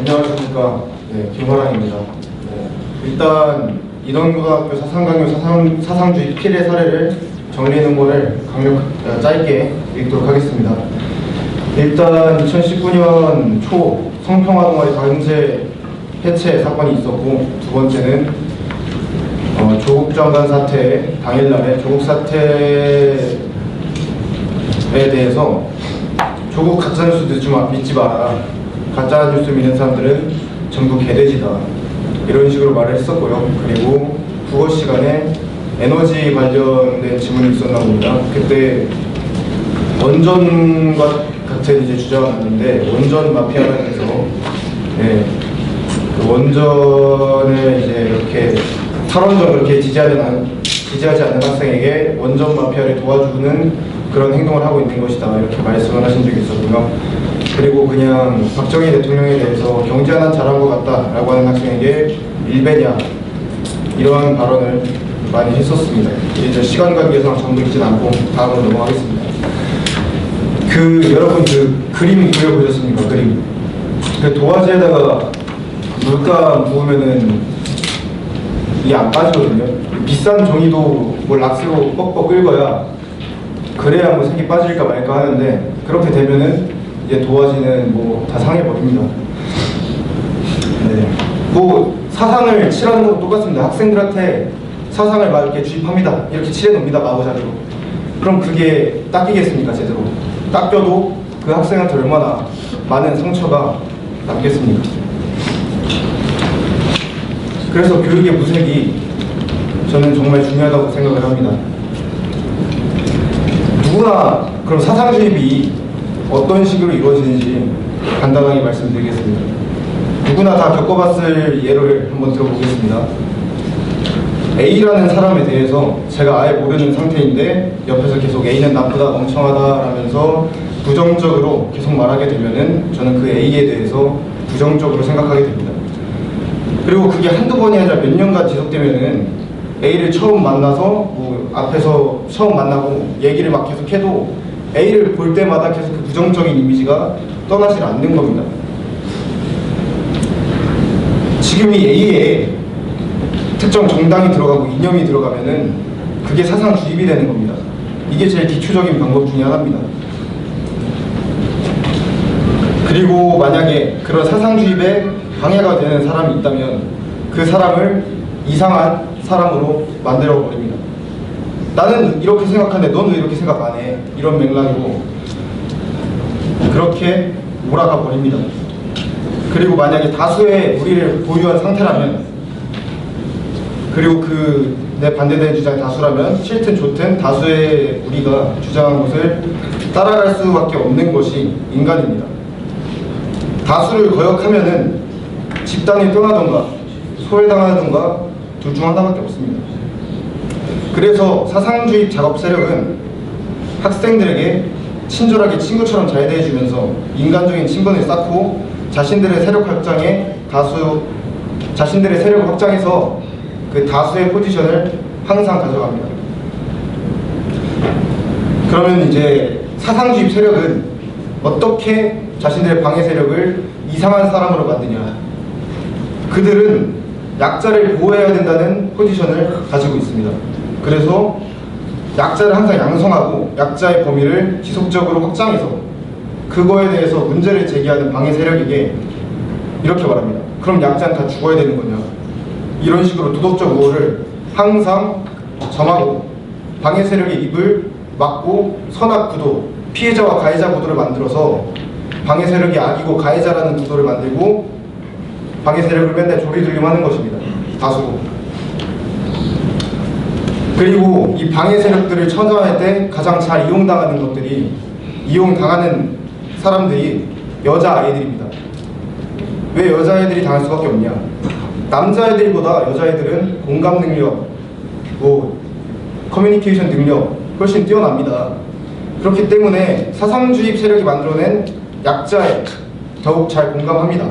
안녕하십니까. 김화랑입니다. 일단 인원고등학교 사상주의 피해 사례를 정리해놓은 거를 짧게 읽도록 하겠습니다. 일단 2019년 초 성평화 동아리 강제 해체 사건이 있었고, 두 번째는 조국 장관 사태 당일날에 조국 사태에 대해서 조국 가짜뉴스 믿지 마라, 가짜뉴스 믿는 사람들은 전부 개돼지다, 이런 식으로 말을 했었고요. 그리고 국어 시간에 에너지 관련된 질문이 있었나 봅니다. 그때 원전과 같은 이제 주장을 했는데, 원전 마피아라고 해서 그 원전을 이제 이렇게 탈원전 그렇게 지지하지 않는 학생에게 원전 마피아를 도와주는 그런 행동을 하고 있는 것이다, 이렇게 말씀을 하신 적이 있었고요. 그리고 그냥 박정희 대통령에 대해서 경제 하나 잘한 것 같다라고 하는 학생에게 일배냐, 이러한 발언을 많이 했었습니다. 이제 시간 관계상 전부 읽진 않고 다음으로 넘어가겠습니다. 여러분 그림 그려보셨습니까? 그림. 도화지에다가 물감 부으면은 이게 안 빠지거든요. 비싼 종이도 락스로 뻑뻑 긁어야, 그래야 색이 빠질까 말까 하는데, 그렇게 되면은 이제 도화지는 다 상해버립니다. 사상을 칠하는 것도 똑같습니다. 학생들한테 사상을 막 이렇게 주입합니다. 이렇게 칠해놓습니다, 마구잡이로. 그럼 그게 닦이겠습니까, 제대로? 닦여도 그 학생한테 얼마나 많은 상처가 남겠습니까? 그래서 교육의 무색이 저는 정말 중요하다고 생각을 합니다. 누구나 그럼 사상주입이 어떤 식으로 이루어지는지 간단하게 말씀드리겠습니다. 누구나 다 겪어봤을 예를 한번 들어보겠습니다. A라는 사람에 대해서 제가 아예 모르는 상태인데 옆에서 계속 A는 나쁘다, 멍청하다 라면서 부정적으로 계속 말하게 되면은 저는 그 A에 대해서 부정적으로 생각하게 됩니다. 그리고 그게 한두 번이 아니라 몇 년간 지속되면은 A를 처음 만나서 앞에서 처음 만나고 얘기를 막 계속 해도 A를 볼 때마다 계속 그 부정적인 이미지가 떠나질 않는 겁니다. 지금 이 A에 특정 정당이 들어가고 이념이 들어가면은 그게 사상 주입이 되는 겁니다. 이게 제일 기초적인 방법 중에 하나입니다. 그리고 만약에 그런 사상 주입에 방해가 되는 사람이 있다면 그 사람을 이상한 사람으로 만들어 버립니다. 나는 이렇게 생각하는데 넌 왜 이렇게 생각 안 해? 이런 맥락으로 그렇게 몰아가 버립니다. 그리고 만약에 다수의 우리를 보유한 상태라면, 그리고 내 반대되는 주장이 다수라면 싫든 좋든 다수의 우리가 주장한 것을 따라갈 수밖에 없는 것이 인간입니다. 다수를 거역하면은 집단이 떠나던가 소외당하던가 둘 중 하나밖에 없습니다. 그래서 사상주입 작업 세력은 학생들에게 친절하게 친구처럼 잘 대해주면서 인간적인 친분을 쌓고 자신들의 세력을 확장해서 그 다수의 포지션을 항상 가져갑니다. 그러면 이제 사상주입 세력은 어떻게 자신들의 방해 세력을 이상한 사람으로 만드냐? 그들은 약자를 보호해야 된다는 포지션을 가지고 있습니다. 그래서 약자를 항상 양성하고 약자의 범위를 지속적으로 확장해서 그거에 대해서 문제를 제기하는 방해 세력에게 이렇게 말합니다. 그럼 약자는 다 죽어야 되는 거냐? 이런 식으로 도덕적 우호를 항상 점하고 방해 세력의 입을 막고 선악 구도, 피해자와 가해자 구도를 만들어서 방해 세력이 악이고 가해자라는 구도를 만들고 방해 세력을 맨날 조리돌림하는 것입니다. 다수고. 그리고 이 방해 세력들을 처단할 때 가장 잘 이용당하는 사람들이 여자아이들입니다. 왜 여자아이들이 당할 수밖에 없냐? 남자아이들보다 여자아이들은 공감 능력, 커뮤니케이션 능력 훨씬 뛰어납니다. 그렇기 때문에 사상주입 세력이 만들어낸 약자에 더욱 잘 공감합니다.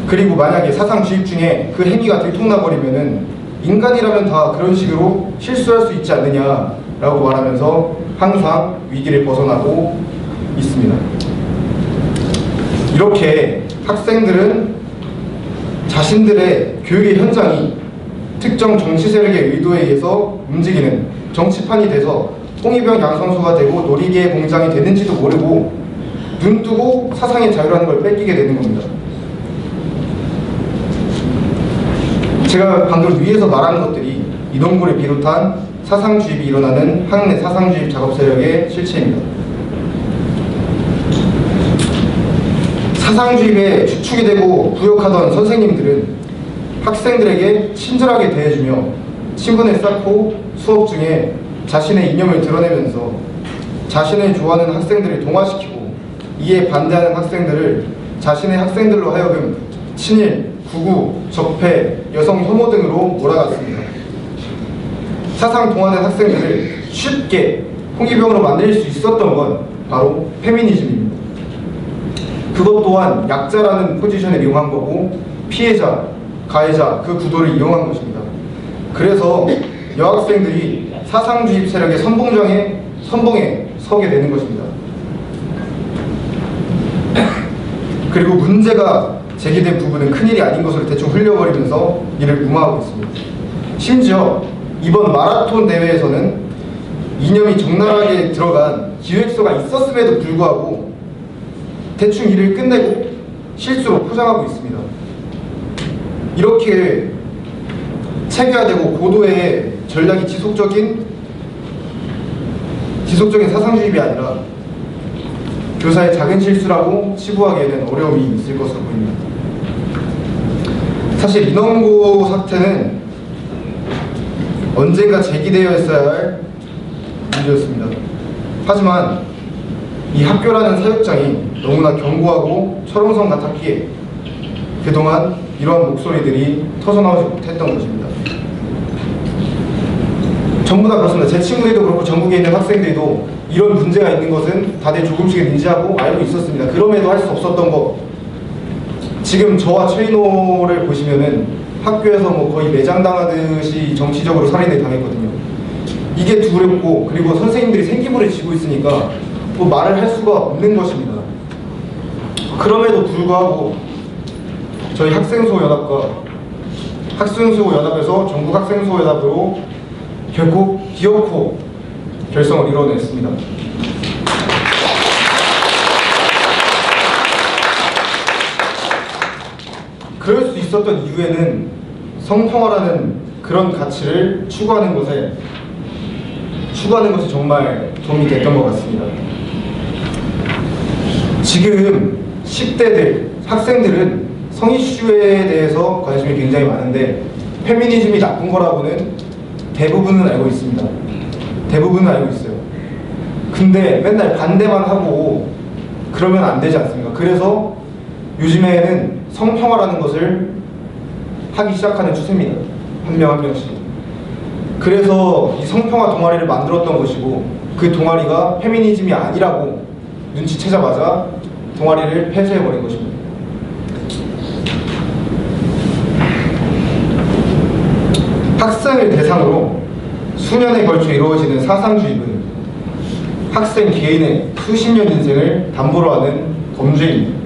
그리고 만약에 사상주입 중에 그 행위가 들통나버리면은 인간이라면 다 그런 식으로 실수할 수 있지 않느냐라고 말하면서 항상 위기를 벗어나고 있습니다. 이렇게 학생들은 자신들의 교육의 현장이 특정 정치 세력의 의도에 의해서 움직이는 정치판이 돼서 홍위병 양성소가 되고 놀이개의 공장이 되는지도 모르고 눈 뜨고 사상의 자유라는 걸 뺏기게 되는 겁니다. 제가 방금 위에서 말한 것들이 이동구를 비롯한 사상주입이 일어나는 학내 사상주입 작업 세력의 실체입니다. 사상주입에 주축이 되고 부역하던 선생님들은 학생들에게 친절하게 대해주며 친분을 쌓고 수업 중에 자신의 이념을 드러내면서 자신을 좋아하는 학생들을 동화시키고 이에 반대하는 학생들을 자신의 학생들로 하여금 친일, 구구, 적폐, 여성 혐오 등으로 몰아갔습니다. 사상 동화된 학생들을 쉽게 홍위병으로 만들 수 있었던 건 바로 페미니즘입니다. 그것 또한 약자라는 포지션을 이용한 거고 피해자, 가해자 그 구도를 이용한 것입니다. 그래서 여학생들이 사상주입 세력의 선봉에 서게 되는 것입니다. 그리고 문제가 제기된 부분은 큰일이 아닌 것으로 대충 흘려버리면서 이를 무마하고 있습니다. 심지어 이번 마라톤 대회에서는 이념이 적나라하게 들어간 기획서가 있었음에도 불구하고 대충 일을 끝내고 실수로 포장하고 있습니다. 이렇게 체계화되고 고도의 전략이 지속적인 사상주입이 아니라 교사의 작은 실수라고 치부하기에는 어려움이 있을 것으로 보입니다. 사실 인원고 사태는 언젠가 제기되어 있어야 할 문제였습니다. 하지만 이 학교라는 사육장이 너무나 견고하고 철옹성 같았기에 그동안 이러한 목소리들이 터져나오지 못했던 것입니다. 전부 다 그렇습니다. 제 친구들도 그렇고 전국에 있는 학생들도 이런 문제가 있는 것은 다들 조금씩은 인지하고 알고 있었습니다. 그럼에도 할 수 없었던 것, 지금 저와 최인호를 보시면은 학교에서 뭐 거의 매장당하듯이 정치적으로 살인을 당했거든요. 이게 두렵고 그리고 선생님들이 생기부를 지고 있으니까 뭐 말을 할 수가 없는 것입니다. 그럼에도 불구하고 저희 학생수호연합과 학생수호연합에서 전국 학생수호연합으로 결국 기어코 결성을 이뤄냈습니다. 그럴 수 있었던 이유에는 성평화라는 그런 가치를 추구하는 것이 정말 도움이 됐던 것 같습니다. 지금 10대들, 학생들은 성이슈에 대해서 관심이 굉장히 많은데 페미니즘이 나쁜 거라고는 대부분은 알고 있습니다. 대부분은 알고 있어요. 근데 맨날 반대만 하고 그러면 안 되지 않습니까? 그래서 요즘에는 성평화라는 것을 하기 시작하는 추세입니다. 한 명 한 명씩. 그래서 이 성평화 동아리를 만들었던 것이고 그 동아리가 페미니즘이 아니라고 눈치채자마자 동아리를 폐쇄해버린 것입니다. 학생을 대상으로 수년에 걸쳐 이루어지는 사상주입은 학생 개인의 수십 년 인생을 담보로 하는 범죄입니다.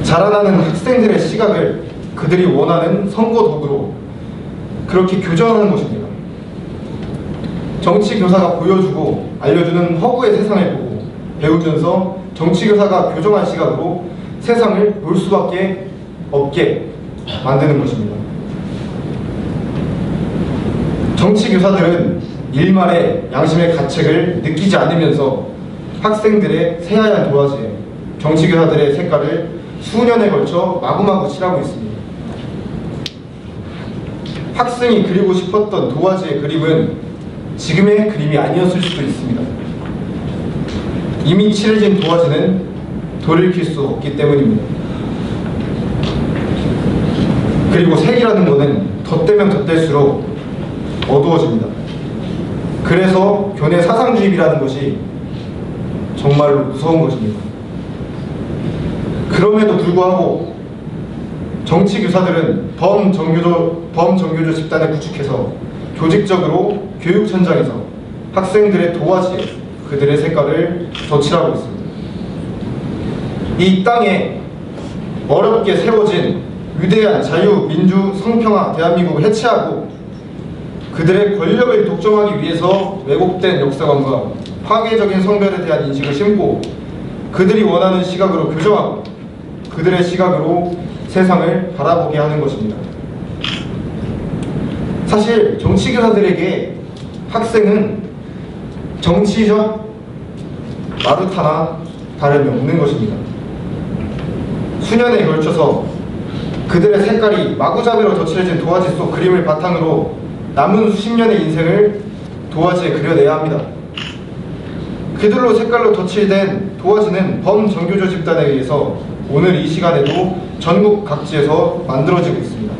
자라나는 학생들의 시각을 그들이 원하는 선거 도구로 그렇게 교정하는 것입니다. 정치교사가 보여주고 알려주는 허구의 세상을 보고 배우면서 정치교사가 교정한 시각으로 세상을 볼 수밖에 없게 만드는 것입니다. 정치교사들은 일말의 양심의 가책을 느끼지 않으면서 학생들의 새하얀 도화지에 정치교사들의 색깔을 수년에 걸쳐 마구마구 칠하고 있습니다. 학생이 그리고 싶었던 도화지의 그림은 지금의 그림이 아니었을 수도 있습니다. 이미 칠해진 도화지는 돌이킬 수 없기 때문입니다. 그리고 색이라는 것은 덧대면 덧댈수록 어두워집니다. 그래서 교내 사상주입이라는 것이 정말로 무서운 것입니다. 그럼에도 불구하고 정치교사들은 범정교조 집단을 구축해서 조직적으로 교육 현장에서 학생들의 도화지에 그들의 색깔을 덧칠하고 있습니다. 이 땅에 어렵게 세워진 위대한 자유, 민주, 성평화 대한민국을 해체하고 그들의 권력을 독점하기 위해서 왜곡된 역사관과 파괴적인 성별에 대한 인식을 심고 그들이 원하는 시각으로 교정하고 그들의 시각으로 세상을 바라보게 하는 것입니다. 사실 정치교사들에게 학생은 정치적 마루타나 다름이 없는 것입니다. 수년에 걸쳐서 그들의 색깔이 마구잡이로 덧칠해진 도화지 속 그림을 바탕으로 남은 수십 년의 인생을 도화지에 그려내야 합니다. 그들로 색깔로 덧칠된 도화지는 범정교조 집단에 의해서 오늘 이 시간에도 전국 각지에서 만들어지고 있습니다.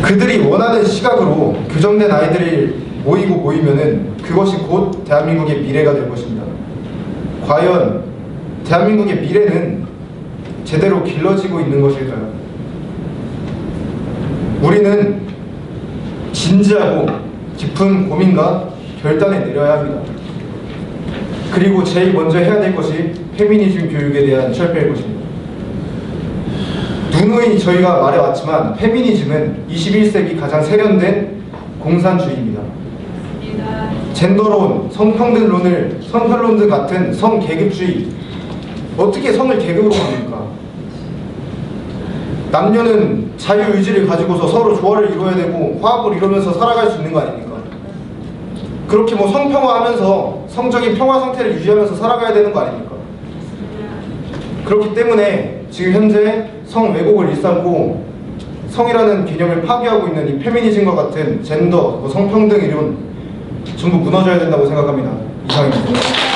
그들이 원하는 시각으로 규정된 아이들이 모이면은 그것이 곧 대한민국의 미래가 될 것입니다. 과연 대한민국의 미래는 제대로 길러지고 있는 것일까요? 우리는 진지하고 깊은 고민과 결단에 내려야 합니다. 그리고 제일 먼저 해야 될 것이 페미니즘 교육에 대한 철폐일 것입니다. 누누이 저희가 말해왔지만 페미니즘은 21세기 가장 세련된 공산주의입니다. 젠더론, 성평론들 같은 성계급주의, 어떻게 성을 계급으로 만듭니까? 남녀는 자유의지를 가지고서 서로 조화를 이루어야 되고 화합을 이루면서 살아갈 수 있는 거 아닙니까? 그렇게 뭐 성평화하면서 성적인 평화 상태를 유지하면서 살아가야 되는 거 아닙니까? 그렇기 때문에 지금 현재 성 왜곡을 일삼고 성이라는 개념을 파괴하고 있는 이 페미니즘과 같은 젠더, 성평등 이론 전부 무너져야 된다고 생각합니다. 이상입니다.